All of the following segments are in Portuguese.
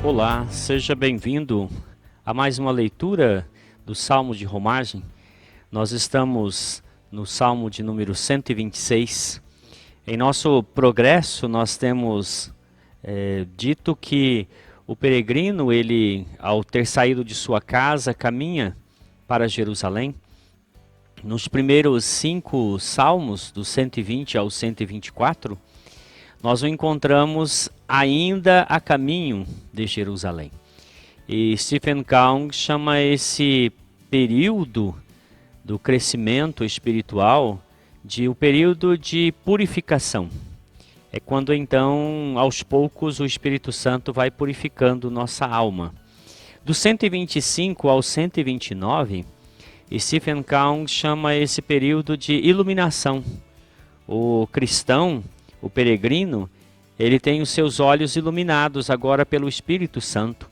Olá, seja bem-vindo a mais uma leitura do Salmo de Romagem. Nós estamos no Salmo de número 126. Em nosso progresso, nós temos dito que o peregrino, ele, ao ter saído de sua casa, caminha para Jerusalém. Nos primeiros 5 salmos, do 120 ao 124, nós o encontramos ainda a caminho de Jerusalém. E Stephen Kaung chama esse período do crescimento espiritual de o período de purificação. É quando então, aos poucos, o Espírito Santo vai purificando nossa alma. Do 125 ao 129, Stephen Kaung chama esse período de iluminação. O cristão, o peregrino, ele tem os seus olhos iluminados agora pelo Espírito Santo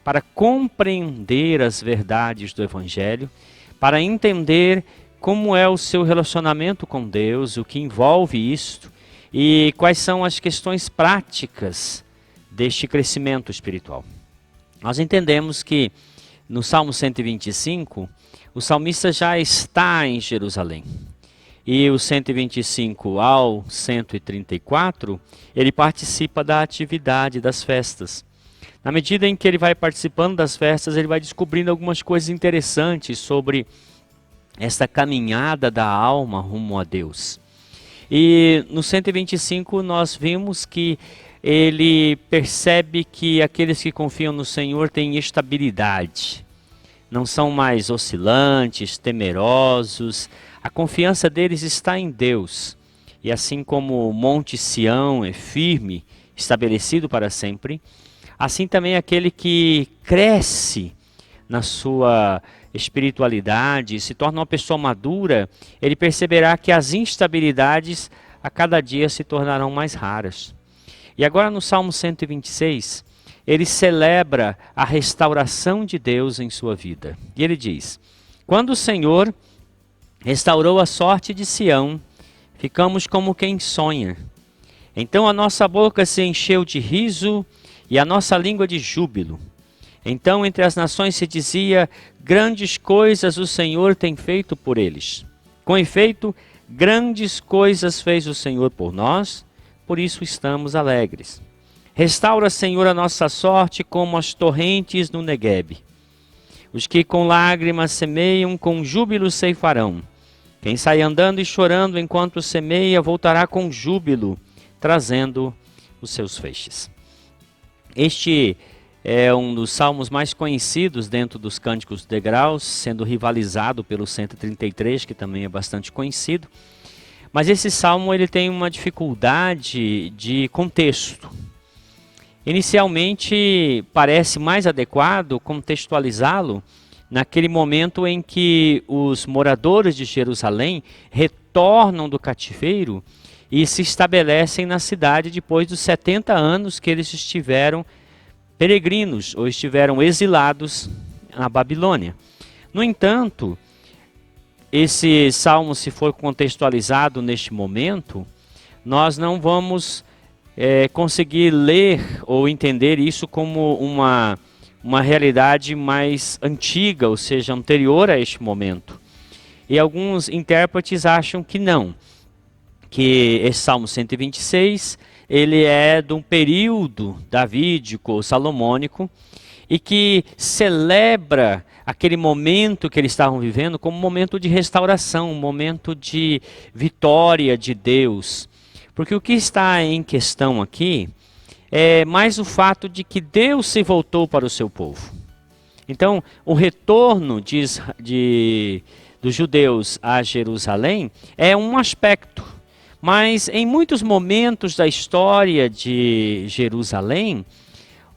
para compreender as verdades do Evangelho, para entender como é o seu relacionamento com Deus, o que envolve isto e quais são as questões práticas deste crescimento espiritual. Nós entendemos que no Salmo 125, o salmista já está em Jerusalém. E o 125 ao 134, ele participa da atividade das festas. Na medida em que ele vai participando das festas, ele vai descobrindo algumas coisas interessantes sobre esta caminhada da alma rumo a Deus. E no 125 nós vimos que ele percebe que aqueles que confiam no Senhor têm estabilidade. Não são mais oscilantes, temerosos. A confiança deles está em Deus. E assim como o Monte Sião é firme, estabelecido para sempre, assim também aquele que cresce na sua espiritualidade, se torna uma pessoa madura, ele perceberá que as instabilidades a cada dia se tornarão mais raras. E agora no Salmo 126, ele celebra a restauração de Deus em sua vida. E ele diz: quando o Senhor restaurou a sorte de Sião, ficamos como quem sonha. Então a nossa boca se encheu de riso e a nossa língua de júbilo. Então entre as nações se dizia: grandes coisas o Senhor tem feito por eles. Com efeito, grandes coisas fez o Senhor por nós, por isso estamos alegres. Restaura, Senhor, a nossa sorte como as torrentes no Neguebe. Os que com lágrimas semeiam, com júbilo ceifarão. Quem sai andando e chorando enquanto semeia, voltará com júbilo, trazendo os seus feixes. Este é um dos salmos mais conhecidos dentro dos Cânticos dos Degraus, sendo rivalizado pelo 133, que também é bastante conhecido. Mas esse salmo ele tem uma dificuldade de contexto. Inicialmente, parece mais adequado contextualizá-lo naquele momento em que os moradores de Jerusalém retornam do cativeiro e se estabelecem na cidade depois dos 70 anos que eles estiveram peregrinos ou estiveram exilados na Babilônia. No entanto, esse salmo, se for contextualizado neste momento, nós não vamos conseguir ler ou entender isso como uma realidade mais antiga, ou seja, anterior a este momento. E alguns intérpretes acham que não, que esse Salmo 126, ele é de um período davídico ou salomônico, e que celebra aquele momento que eles estavam vivendo como um momento de restauração, um momento de vitória de Deus. Porque o que está em questão aqui é mais o fato de que Deus se voltou para o seu povo. Então, o retorno dos judeus a Jerusalém é um aspecto. Mas em muitos momentos da história de Jerusalém,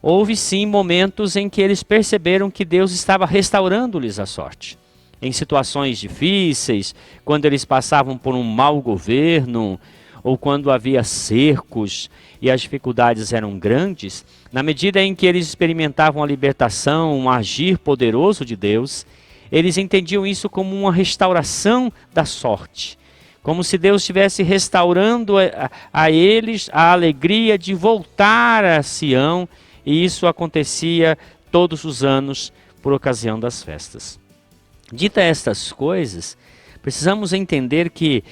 houve sim momentos em que eles perceberam que Deus estava restaurando-lhes a sorte. Em situações difíceis, quando eles passavam por um mau governo, ou quando havia cercos e as dificuldades eram grandes, na medida em que eles experimentavam a libertação, um agir poderoso de Deus, eles entendiam isso como uma restauração da sorte. Como se Deus estivesse restaurando a eles a alegria de voltar a Sião e isso acontecia todos os anos por ocasião das festas. Dita estas coisas, precisamos entender que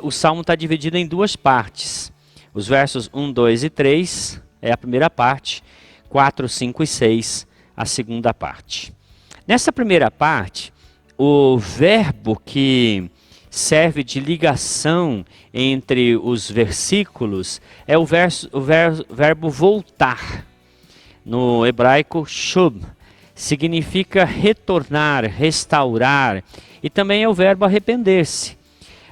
o Salmo está dividido em duas partes. Os versos 1, 2 e 3 é a primeira parte, 4, 5 e 6 a segunda parte. Nessa primeira parte, o verbo que serve de ligação entre os versículos é o verbo voltar. No hebraico, shub, significa retornar, restaurar, e também é o verbo arrepender-se.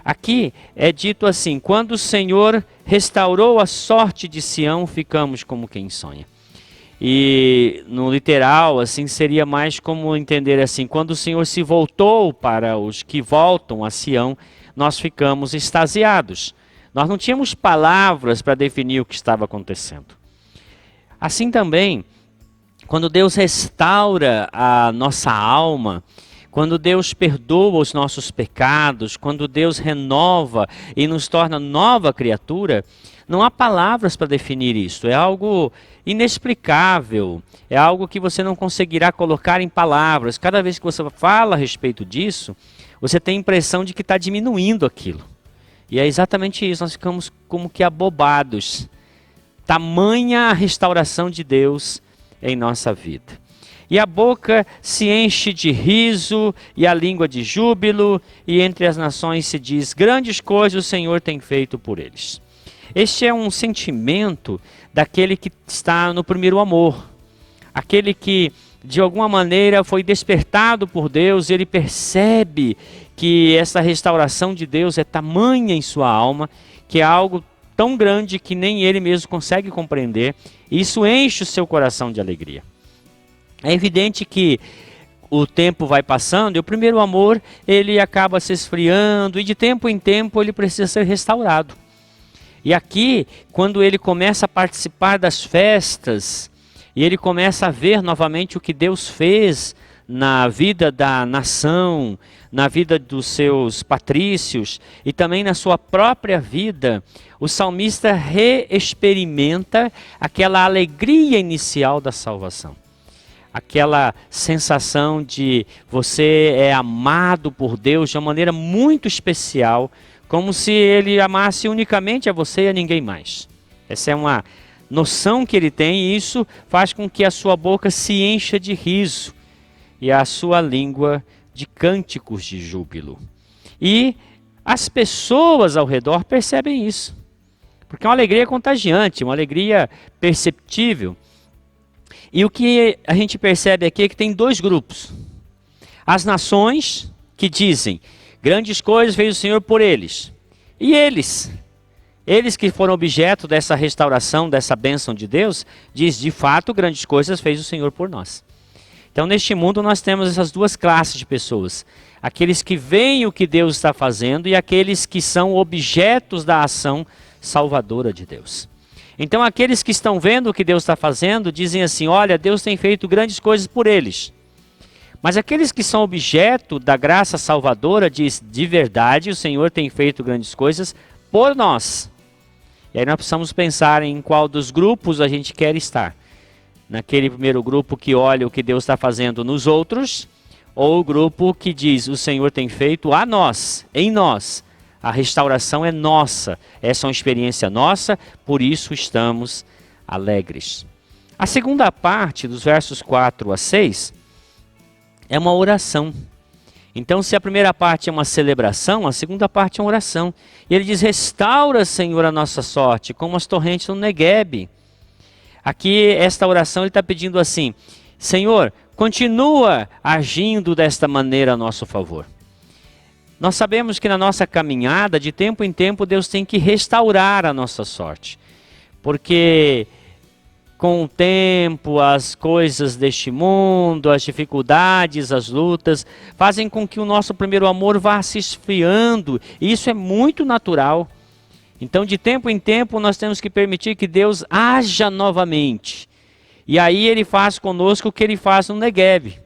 Aqui é dito assim: quando o Senhor restaurou a sorte de Sião, ficamos como quem sonha. E no literal, assim, seria mais como entender assim: quando o Senhor se voltou para os que voltam a Sião, nós ficamos extasiados. Nós não tínhamos palavras para definir o que estava acontecendo. Assim também, quando Deus restaura a nossa alma, quando Deus perdoa os nossos pecados, quando Deus renova e nos torna nova criatura, não há palavras para definir isso. É algo inexplicável, é algo que você não conseguirá colocar em palavras. Cada vez que você fala a respeito disso, você tem a impressão de que está diminuindo aquilo. E é exatamente isso, nós ficamos como que abobados. Tamanha a restauração de Deus em nossa vida. E a boca se enche de riso e a língua de júbilo, e entre as nações se diz: grandes coisas o Senhor tem feito por eles. Este é um sentimento daquele que está no primeiro amor. Aquele que, de alguma maneira, foi despertado por Deus, e ele percebe que essa restauração de Deus é tamanha em sua alma, que é algo tão grande que nem ele mesmo consegue compreender, e isso enche o seu coração de alegria. É evidente que o tempo vai passando e o primeiro amor ele acaba se esfriando, e de tempo em tempo ele precisa ser restaurado. E aqui, quando ele começa a participar das festas, e ele começa a ver novamente o que Deus fez na vida da nação, na vida dos seus patrícios e também na sua própria vida, o salmista reexperimenta aquela alegria inicial da salvação. Aquela sensação de você é amado por Deus de uma maneira muito especial, como se ele amasse unicamente a você e a ninguém mais. Essa é uma noção que ele tem, e isso faz com que a sua boca se encha de riso e a sua língua de cânticos de júbilo. E as pessoas ao redor percebem isso, porque é uma alegria contagiante, uma alegria perceptível. E o que a gente percebe aqui é que tem dois grupos. As nações que dizem: grandes coisas fez o Senhor por eles. E eles que foram objeto dessa restauração, dessa bênção de Deus, diz: de fato, grandes coisas fez o Senhor por nós. Então, neste mundo, nós temos essas duas classes de pessoas. Aqueles que veem o que Deus está fazendo e aqueles que são objetos da ação salvadora de Deus. Então, aqueles que estão vendo o que Deus está fazendo, dizem assim: olha, Deus tem feito grandes coisas por eles. Mas aqueles que são objeto da graça salvadora, diz: de verdade, o Senhor tem feito grandes coisas por nós. E aí nós precisamos pensar em qual dos grupos a gente quer estar. Naquele primeiro grupo que olha o que Deus está fazendo nos outros, ou o grupo que diz: o Senhor tem feito a nós, em nós. A restauração é nossa, essa é uma experiência nossa, por isso estamos alegres. A segunda parte, dos versos 4 a 6, é uma oração. Então, se a primeira parte é uma celebração, a segunda parte é uma oração. E ele diz: restaura, Senhor, a nossa sorte, como as torrentes no Neguebe. Aqui, esta oração, ele está pedindo assim: Senhor, continua agindo desta maneira a nosso favor. Nós sabemos que na nossa caminhada, de tempo em tempo, Deus tem que restaurar a nossa sorte. Porque com o tempo, as coisas deste mundo, as dificuldades, as lutas, fazem com que o nosso primeiro amor vá se esfriando. E isso é muito natural. Então, de tempo em tempo, nós temos que permitir que Deus haja novamente. E aí ele faz conosco o que ele faz no Neguebe.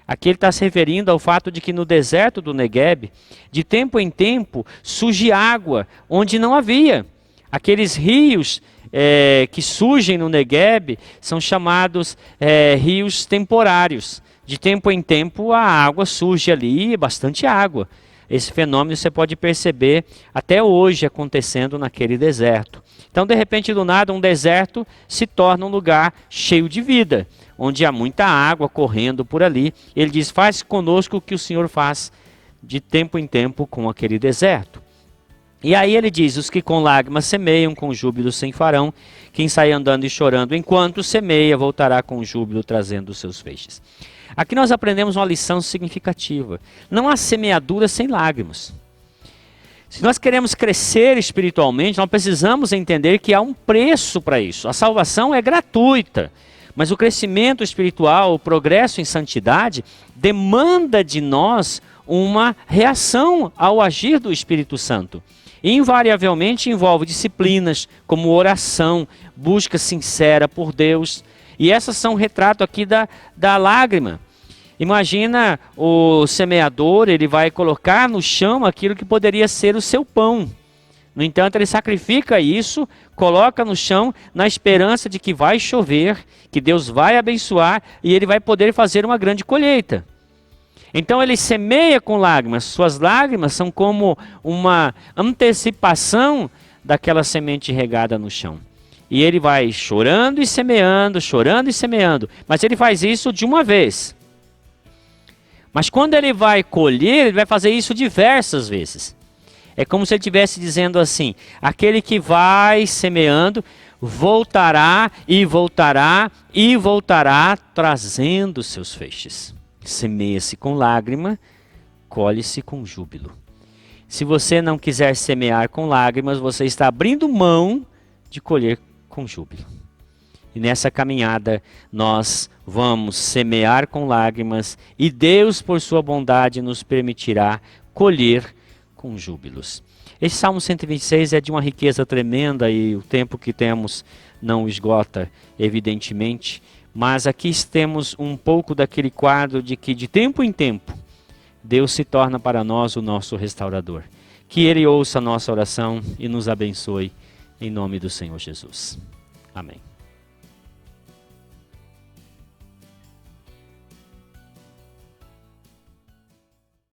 Aqui ele está se referindo ao fato de que no deserto do Neguebe, de tempo em tempo, surge água onde não havia. Aqueles rios que surgem no Negueb são chamados rios temporários. De tempo em tempo a água surge ali, bastante água. Esse fenômeno você pode perceber até hoje acontecendo naquele deserto. Então, de repente, do nada, um deserto se torna um lugar cheio de vida, onde há muita água correndo por ali. Ele diz, faz conosco o que o Senhor faz de tempo em tempo com aquele deserto. E aí ele diz, os que com lágrimas semeiam, com júbilo ceifarão. Quem sai andando e chorando enquanto semeia, voltará com júbilo trazendo os seus feixes. Aqui nós aprendemos uma lição significativa. Não há semeadura sem lágrimas. Se nós queremos crescer espiritualmente, nós precisamos entender que há um preço para isso. A salvação é gratuita, mas o crescimento espiritual, o progresso em santidade, demanda de nós uma reação ao agir do Espírito Santo. Invariavelmente envolve disciplinas como oração, busca sincera por Deus. E essas são um retrato aqui da lágrima. Imagina o semeador, ele vai colocar no chão aquilo que poderia ser o seu pão. No entanto, ele sacrifica isso, coloca no chão na esperança de que vai chover, que Deus vai abençoar e ele vai poder fazer uma grande colheita. Então ele semeia com lágrimas. Suas lágrimas são como uma antecipação daquela semente regada no chão. E ele vai chorando e semeando, chorando e semeando. Mas ele faz isso de uma vez. Mas quando ele vai colher, ele vai fazer isso diversas vezes. É como se ele estivesse dizendo assim, aquele que vai semeando, voltará e voltará e voltará trazendo seus feixes. Semeia-se com lágrima, colhe-se com júbilo. Se você não quiser semear com lágrimas, você está abrindo mão de colher com júbilo. E nessa caminhada nós vamos semear com lágrimas e Deus, por sua bondade, nos permitirá colher com júbilos. Esse Salmo 126 é de uma riqueza tremenda e o tempo que temos não esgota, evidentemente. Mas aqui temos um pouco daquele quadro de que de tempo em tempo Deus se torna para nós o nosso restaurador. Que Ele ouça a nossa oração e nos abençoe em nome do Senhor Jesus. Amém.